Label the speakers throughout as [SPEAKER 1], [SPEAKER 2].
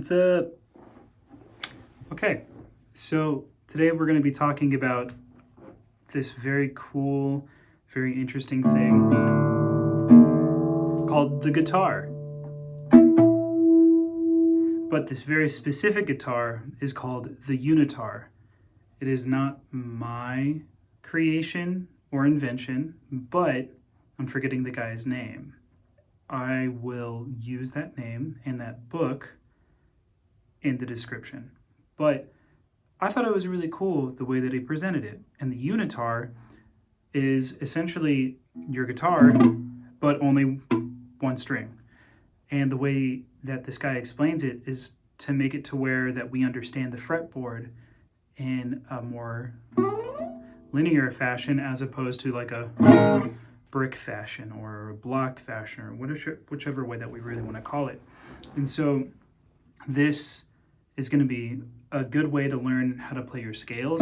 [SPEAKER 1] What's up? Okay, so today we're going to be talking about this very cool, very interesting thing called the guitar. But this very specific guitar is called the Unitar. It is not my creation or invention, but I'm forgetting the guy's name. I will use that name and that book in the description. But I thought it was really cool the way that he presented it. And the Unitar is essentially your guitar, but only one string. And the way that this guy explains it is to make it to where that we understand the fretboard in a more linear fashion as opposed to like a brick fashion or a block fashion or whichever way that we really want to call it. And so this is going to be a good way to learn how to play your scales,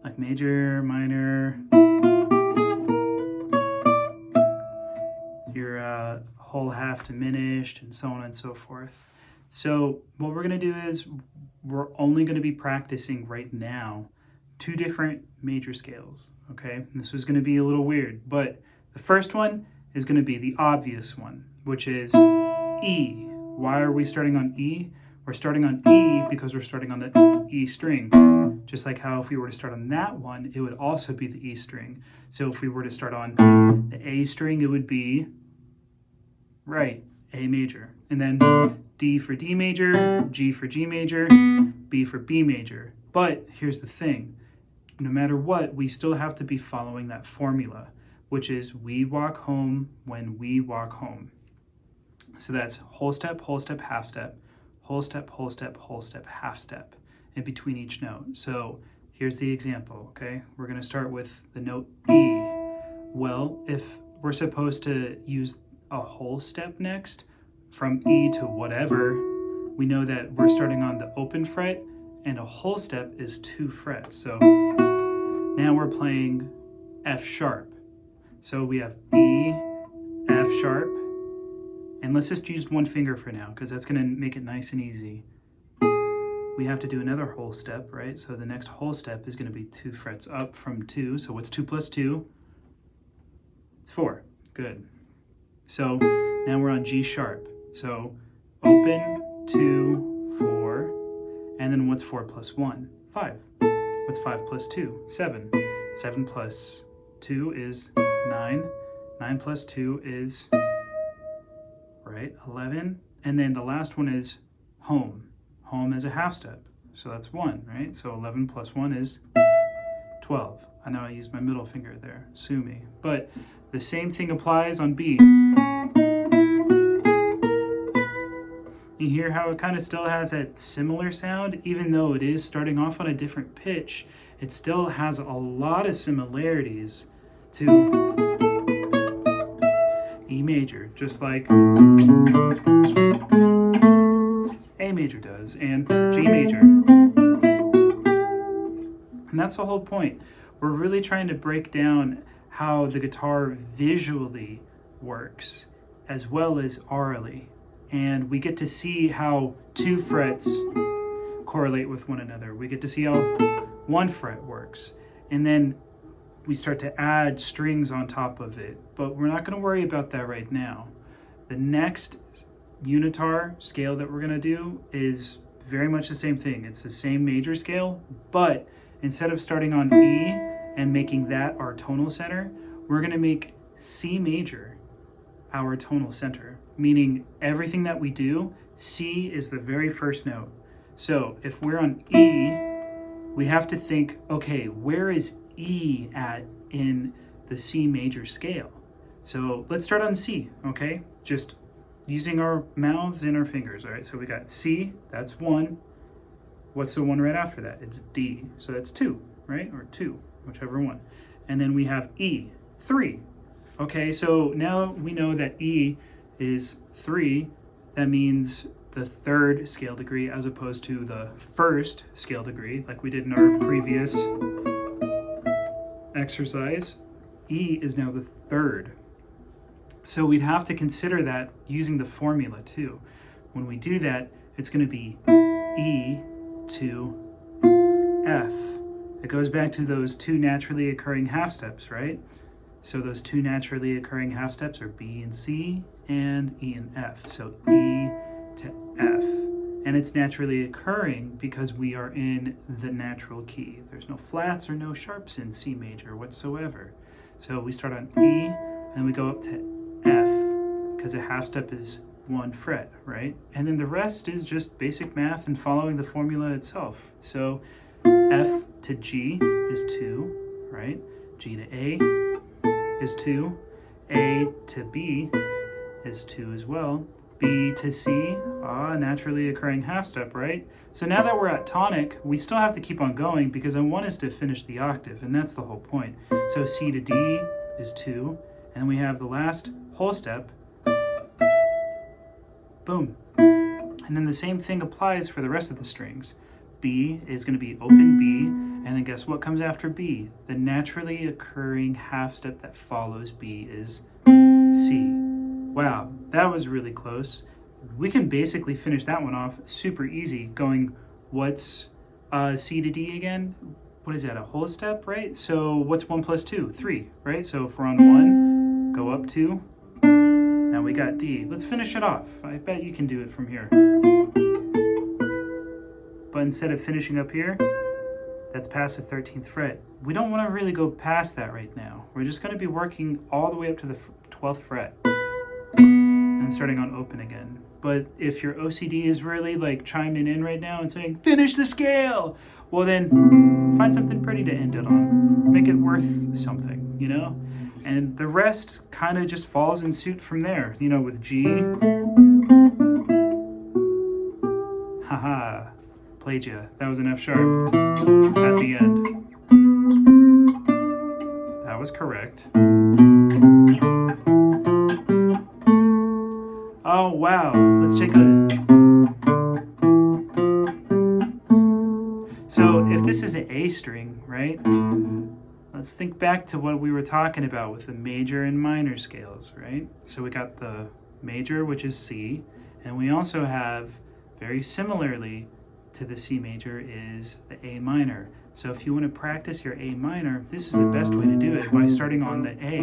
[SPEAKER 1] like major, minor, your whole half diminished, and so on and so forth. So what we're going to do is we're only going to be practicing right now 2 different major scales, okay? And this was going to be a little weird, but the first one is going to be the obvious one, which is E. Why are we starting on E? We're starting on E because we're starting on the E string. Just like how if we were to start on that one, it would also be the E string. So if we were to start on the A string, it would be, right, A major. And then D for D major, G for G major, B for B major. But here's the thing. No matter what, we still have to be following that formula, which is we walk home when we walk home. So that's whole step, half step, whole step, half step in between each note. So here's the example, okay? We're going to start with the note E. Well, if we're supposed to use a whole step next from E to whatever, we know that we're starting on the open fret and a whole step is 2 frets. So now we're playing F sharp. So we have E, F sharp, and let's just use one finger for now because that's going to make it nice and easy. We have to do another whole step, right? So the next whole step is going to be 2 frets up from 2. So what's 2 plus 2? It's 4. Good. So now we're on G sharp. So open, 2, 4. And then what's 4 plus 1? 5. What's 5 plus 2? 7. 7 plus 2 is 9. 9 plus 2 is, right, 11. And then the last one is home. Home is a half step. So that's 1, right? So 11 plus 1 is 12. I know I used my middle finger there. Sue me. But the same thing applies on B. You hear how it kind of still has that similar sound? Even though it is starting off on a different pitch, it still has a lot of similarities to E major, just like A major does, and G major. And that's the whole point. We're really trying to break down how the guitar visually works, as well as aurally. And we get to see how 2 frets correlate with one another. We get to see how 1 fret works. And then we start to add strings on top of it. But we're not going to worry about that right now. The next Unitar scale that we're going to do is very much the same thing. It's the same major scale, but instead of starting on E and making that our tonal center, we're going to make C major our tonal center, meaning everything that we do, C is the very first note. So if we're on E, we have to think, okay, where is E at in the C major scale? So let's start on C, okay? Just using our mouths and our fingers, all right? So we got C, that's 1. What's the one right after that? It's D, so that's 2, right? Or 2, whichever one. And then we have E, 3. Okay, so now we know that E is 3. That means the 3rd scale degree as opposed to the 1st scale degree, like we did in our previous exercise. E is now the 3rd So we'd have to consider that using the formula too. When we do that, it's going to be E to F. It goes back to those two naturally occurring half steps, right? So those two naturally occurring half steps are B and C and E and F. So E to F. And it's naturally occurring because we are in the natural key. There's no flats or no sharps in C major whatsoever. So we start on E and we go up to F because a half step is 1 fret, right? And then the rest is just basic math and following the formula itself. So F to G is 2, right? G to A is 2. A to B is 2 as well. B to C, naturally occurring half step, right? So now that we're at tonic, we still have to keep on going because I want us to finish the octave, and that's the whole point. So C to D is 2, and we have the last whole step. Boom. And then the same thing applies for the rest of the strings. B is going to be open B, and then guess what comes after B? The naturally occurring half step that follows B is C. Wow, that was really close. We can basically finish that one off super easy going, what's C to D again? What is that, a whole step, right? So what's 1 plus 2? 3, right? So if we're on 1, go up 2. Now we got D. Let's finish it off. I bet you can do it from here. But instead of finishing up here, that's past the 13th fret. We don't want to really go past that right now. We're just going to be working all the way up to the 12th fret. And starting on open again. But if your OCD is really like chiming in right now and saying, finish the scale, well then find something pretty to end it on. Make it worth something, you know? And the rest kind of just falls in suit from there. You know, with G, haha, played ya. That was an F sharp at the end. That was correct. Oh wow, let's take a... So if this is an A string, right? Let's think back to what we were talking about with the major and minor scales, right? So we got the major, which is C, and we also have, very similarly to the C major, is the A minor. So if you want to practice your A minor, this is the best way to do it, by starting on the A.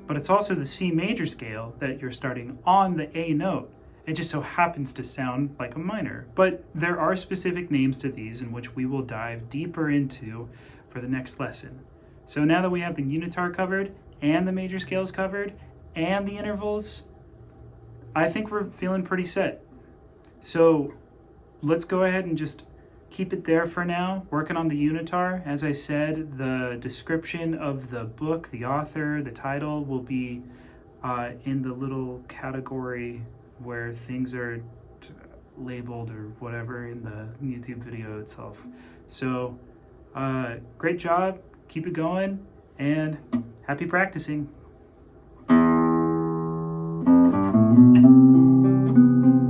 [SPEAKER 1] But it's also the C major scale that you're starting on the A note. It just so happens to sound like a minor. But there are specific names to these in which we will dive deeper into for the next lesson. So now that we have the unitar covered, and the major scales covered, and the intervals, I think we're feeling pretty set. So let's go ahead and just keep it there for now, working on the unitar. As I said, the description of the book, the author, the title will be in the little category where things are labeled or whatever in the YouTube video itself. So great job, keep it going, and happy practicing.